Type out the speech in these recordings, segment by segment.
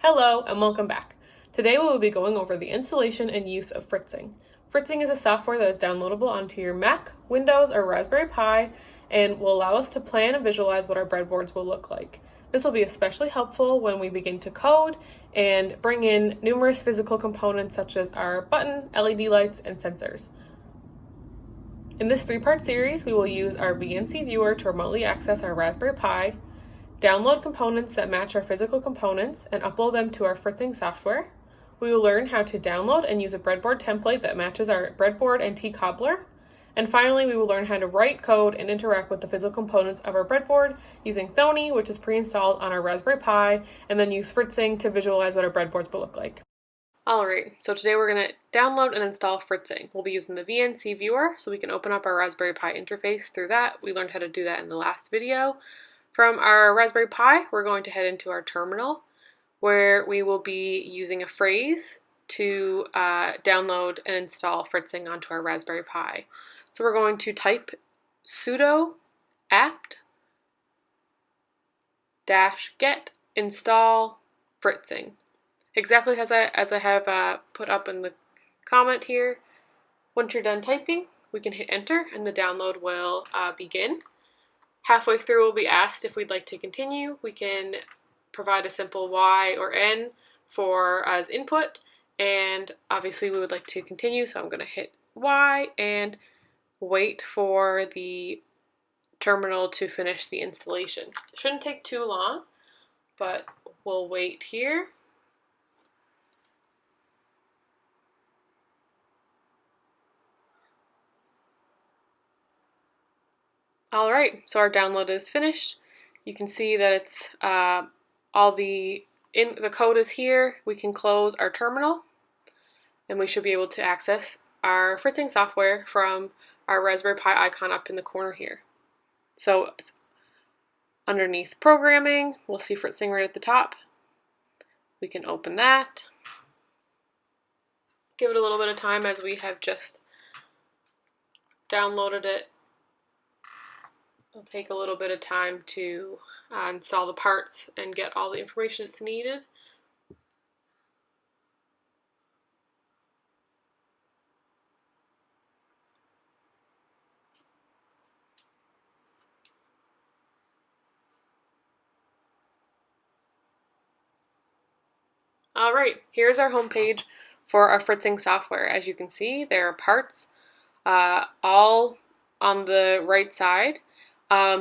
Hello and welcome back. Today we will be going over the installation and use of Fritzing. Fritzing is a software that is downloadable onto your Mac, Windows, or Raspberry Pi and will allow us to plan and visualize what our breadboards will look like. This will be especially helpful when we begin to code and bring in numerous physical components such as our button, LED lights, and sensors. In this three-part series, we will use our VNC viewer to remotely access our Raspberry Pi, download components that match our physical components and upload them to our Fritzing software. We will learn how to download and use a breadboard template that matches our breadboard and T-cobbler. And finally, we will learn how to write code and interact with the physical components of our breadboard using Thony, which is pre-installed on our Raspberry Pi, and then use Fritzing to visualize what our breadboards will look like. Alright, so today we're going to download and install Fritzing. We'll be using the VNC viewer, so we can open up our Raspberry Pi interface through that. We learned how to do that in the last video. From our Raspberry Pi, we're going to head into our terminal, where we will be using a phrase to download and install Fritzing onto our Raspberry Pi. So we're going to type sudo apt -get install Fritzing. Exactly as I have put up in the comment here. Once you're done typing, we can hit enter and the download will begin. Halfway through, we'll be asked if we'd like to continue. We can provide a simple Y or N as input, and obviously we would like to continue, so I'm going to hit Y and wait for the terminal to finish the installation. It shouldn't take too long, but we'll wait here. Alright, so our download is finished. You can see that it's the code is here. We can close our terminal and we should be able to access our Fritzing software from our Raspberry Pi icon up in the corner here. So it's underneath programming, we'll see Fritzing right at the top. We can open that. Give it a little bit of time as we have just downloaded it. It'll take a little bit of time to install the parts and get all the information that's needed. Alright, here's our home page for our Fritzing software. As you can see, there are parts all on the right side.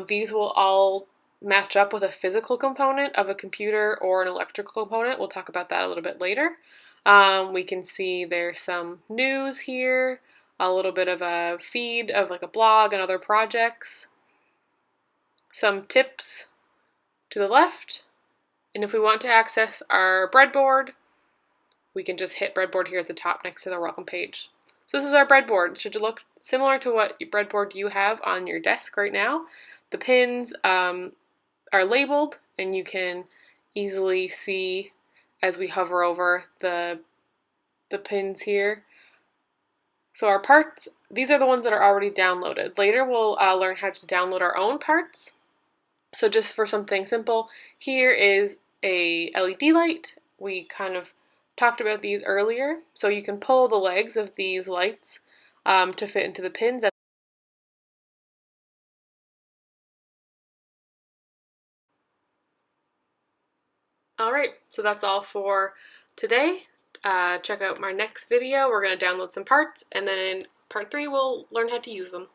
These will all match up with a physical component of a computer or an electrical component. We'll talk about that a little bit later. We can see there's some news here, a little bit of a feed of like a blog and other projects, some tips to the left, and if we want to access our breadboard, we can just hit breadboard here at the top next to the welcome page. So this is our breadboard. It should look similar to what breadboard you have on your desk right now. The pins are labeled and you can easily see as we hover over the pins here. So our parts, these are the ones that are already downloaded. Later we'll learn how to download our own parts. So just for something simple, here is a LED light. We kind of talked about these earlier. So you can pull the legs of these lights to fit into the pins. Alright, so that's all for today. Check out my next video. We're going to download some parts, and then in part 3 we'll learn how to use them.